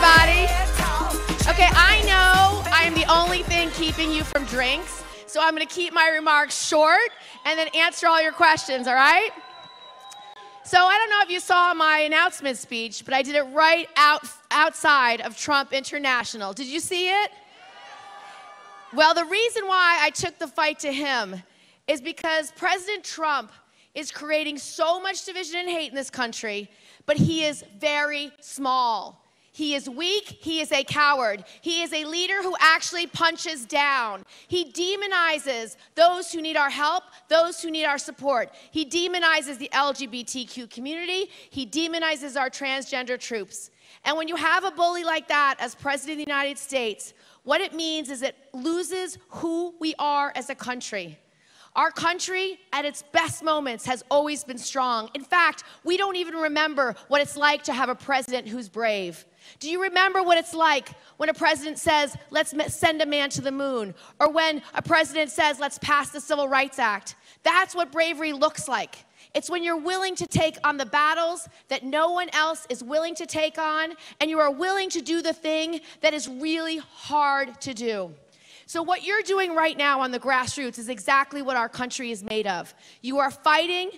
everybody. Okay, I know I am the only thing keeping you from drinks, so I'm going to keep my remarks short and then answer all your questions, all right? So I don't know if you saw my announcement speech, but I did it right outside of Trump International. Did you see it? Well, the reason why I took the fight to him is because President Trump is creating so much division and hate in this country, but he is very small. He is weak. He is a coward. He is a leader who actually punches down. He demonizes those who need our help, those who need our support. He demonizes the LGBTQ community. He demonizes our transgender troops. And when you have a bully like that as President of the United States, what it means is it loses who we are as a country. Our country, at its best moments, has always been strong. In fact, we don't even remember what it's like to have a president who's brave. Do you remember what it's like when a president says, let's send a man to the moon? Or when a president says, let's pass the Civil Rights Act? That's what bravery looks like. It's when you're willing to take on the battles that no one else is willing to take on, and you are willing to do the thing that is really hard to do. So what you're doing right now on the grassroots is exactly what our country is made of. You are fighting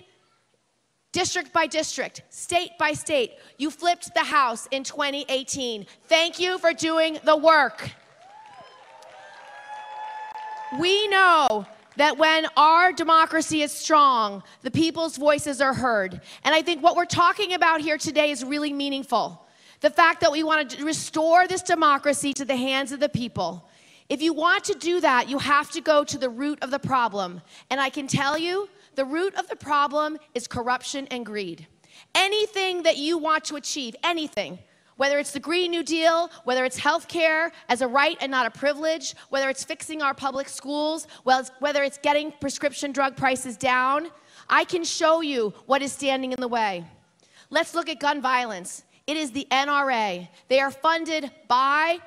district by district, state by state. You flipped the House in 2018. Thank you for doing the work. We know that when our democracy is strong, the people's voices are heard. And I think what we're talking about here today is really meaningful. The fact that we want to restore this democracy to the hands of the people. If you want to do that, you have to go to the root of the problem. And I can tell you, the root of the problem is corruption and greed. Anything that you want to achieve, anything, whether it's the Green New Deal, whether it's health care as a right and not a privilege, whether it's fixing our public schools, whether it's getting prescription drug prices down, I can show you what is standing in the way. Let's look at gun violence. It is the NRA. They are funded by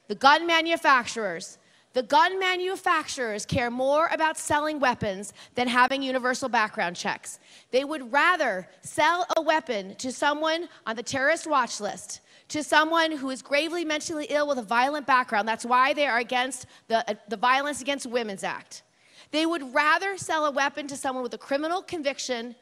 the gun manufacturers. The gun manufacturers care more about selling weapons than having universal background checks. They would rather sell a weapon to someone on the terrorist watch list, to someone who is gravely mentally ill with a violent background. That's why they are against the Violence Against Women's Act. They would rather sell a weapon to someone with a criminal conviction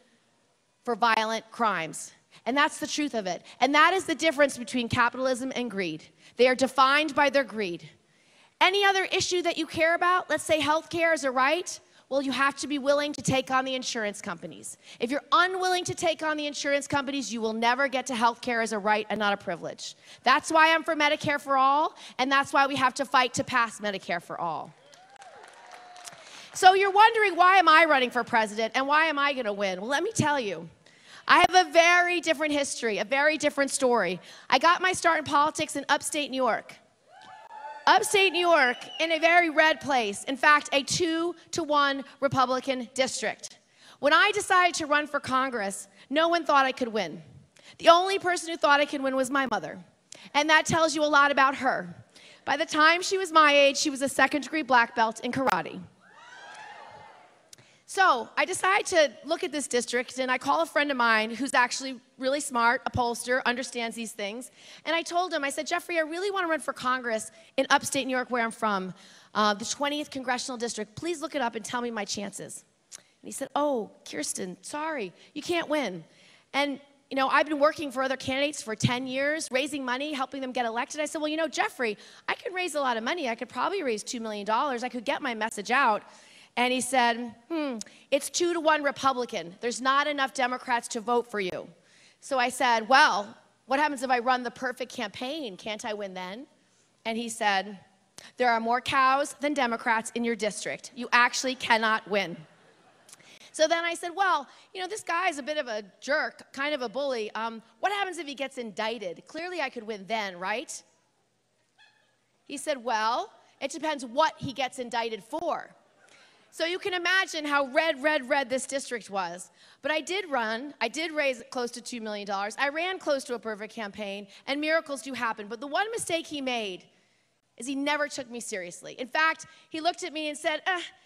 for violent crimes. And that's the truth of it. And that is the difference between capitalism and greed. They are defined by their greed. Any other issue that you care about, let's say health care is a right, well, you have to be willing to take on the insurance companies. If you're unwilling to take on the insurance companies, you will never get to health care as a right and not a privilege. That's why I'm for Medicare for all, and that's why we have to fight to pass Medicare for all. So you're wondering, why am I running for president, and why am I going to win? Well, let me tell you. I have a very different history, a very different story. I got my start in politics in upstate New York. Upstate New York, in a very red place. In fact, a 2-to-1 Republican district. When I decided to run for Congress, no one thought I could win. The only person who thought I could win was my mother. And that tells you a lot about her. By the time she was my age, she was a second-degree black belt in karate. So I decided to look at this district, and I call a friend of mine who's actually really smart, a pollster, understands these things. And I told him, I said, Jeffrey, I really want to run for Congress in upstate New York, where I'm from, the 20th Congressional District. Please look it up and tell me my chances. And he said, oh, Kirsten, sorry, you can't win. And you know, I've been working for other candidates for 10 years, raising money, helping them get elected. I said, well, you know, Jeffrey, I could raise a lot of money. I could probably raise $2 million. I could get my message out. And he said, it's 2-to-1 Republican. There's not enough Democrats to vote for you. So I said, well, what happens if I run the perfect campaign? Can't I win then? And he said, there are more cows than Democrats in your district. You actually cannot win. So then I said, well, you know, this guy's a bit of a jerk, kind of a bully. What happens if he gets indicted? Clearly I could win then, right? He said, well, it depends what he gets indicted for. So you can imagine how red this district was. But I did run. I did raise close to $2 million. I ran close to a perfect campaign, and miracles do happen. But the one mistake he made is he never took me seriously. In fact, he looked at me and said,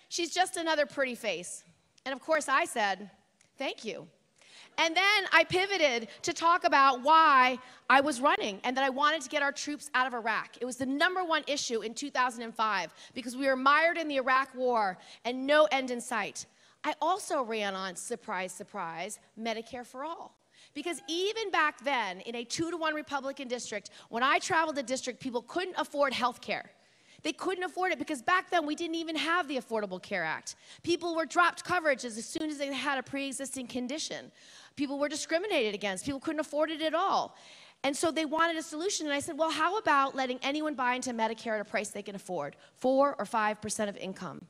she's just another pretty face. And of course I said, thank you. And then I pivoted to talk about why I was running and that I wanted to get our troops out of Iraq. It was the #1 issue in 2005 because we were mired in the Iraq war and no end in sight. I also ran on, surprise, surprise, Medicare for all. Because even back then, in a 2-to-1 Republican district, when I traveled the district, people couldn't afford health care. They couldn't afford it because back then we didn't even have the Affordable Care Act. People were dropped coverages as soon as they had a pre-existing condition. People were discriminated against. People couldn't afford it at all. And so they wanted a solution. And I said, well, how about letting anyone buy into Medicare at a price they can afford, 4 or 5% of income?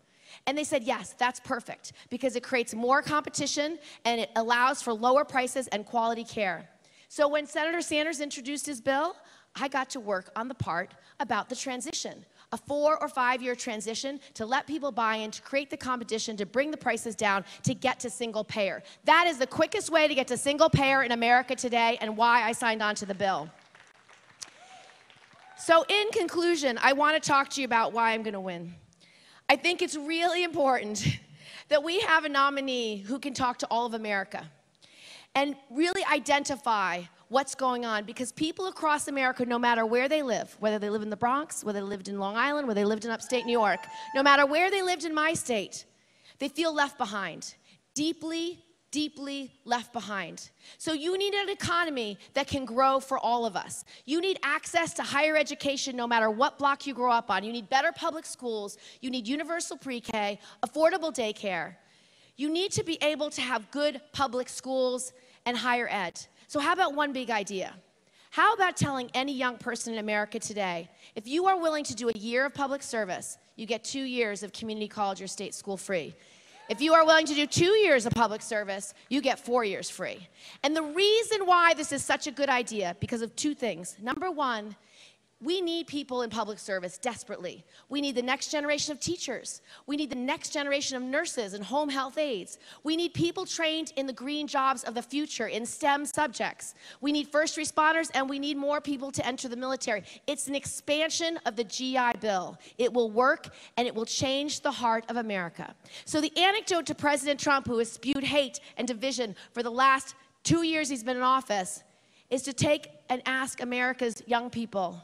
And they said, yes, that's perfect because it creates more competition and it allows for lower prices and quality care. So when Senator Sanders introduced his bill, I got to work on the part about the transition, a 4 or 5 year transition to let people buy in, to create the competition, to bring the prices down, to get to single payer. That is the quickest way to get to single payer in America today and why I signed on to the bill. So in conclusion, I want to talk to you about why I'm going to win. I think it's really important that we have a nominee who can talk to all of America and really identify what's going on, because people across America, no matter where they live, whether they live in the Bronx, whether they lived in Long Island, whether they lived in upstate New York, no matter where they lived in my state, they feel left behind, deeply, deeply left behind. So you need an economy that can grow for all of us. You need access to higher education no matter what block you grow up on. You need better public schools. You need universal pre-K, affordable daycare. You need to be able to have good public schools and higher ed. So how about one big idea? How about telling any young person in America today, if you are willing to do a year of public service, you get 2 years of community college or state school free. If you are willing to do 2 years of public service, you get 4 years free. And the reason why this is such a good idea, because of 2 things. Number one, we need people in public service desperately. We need the next generation of teachers. We need the next generation of nurses and home health aides. We need people trained in the green jobs of the future in STEM subjects. We need first responders, and we need more people to enter the military. It's an expansion of the GI Bill. It will work, and it will change the heart of America. So the anecdote to President Trump, who has spewed hate and division for the last 2 years he's been in office, is to take and ask America's young people,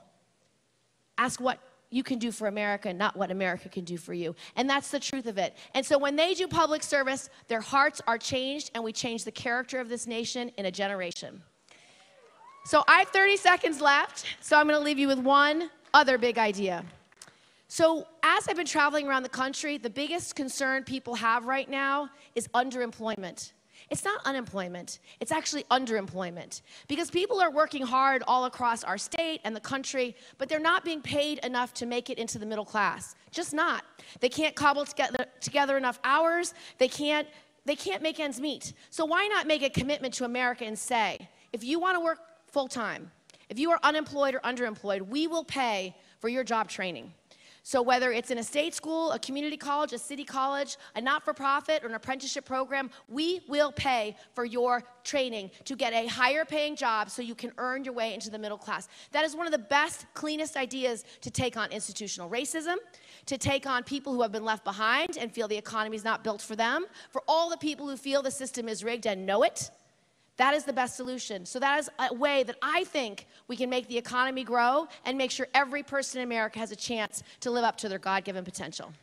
ask what you can do for America, not what America can do for you. And that's the truth of it. And so when they do public service, their hearts are changed, and we change the character of this nation in a generation. So I have 30 seconds left, so I'm going to leave you with one other big idea. So as I've been traveling around the country, the biggest concern people have right now is underemployment. It's not unemployment, it's actually underemployment. Because people are working hard all across our state and the country, but they're not being paid enough to make it into the middle class. Just not. They can't cobble together enough hours, they can't make ends meet. So why not make a commitment to America and say, if you want to work full-time, if you are unemployed or underemployed, we will pay for your job training. So whether it's in a state school, a community college, a city college, a not-for-profit, or an apprenticeship program, we will pay for your training to get a higher paying job so you can earn your way into the middle class. That is one of the best, cleanest ideas to take on institutional racism, to take on people who have been left behind and feel the economy is not built for them, for all the people who feel the system is rigged and know it. That is the best solution. So that is a way that I think we can make the economy grow and make sure every person in America has a chance to live up to their God-given potential.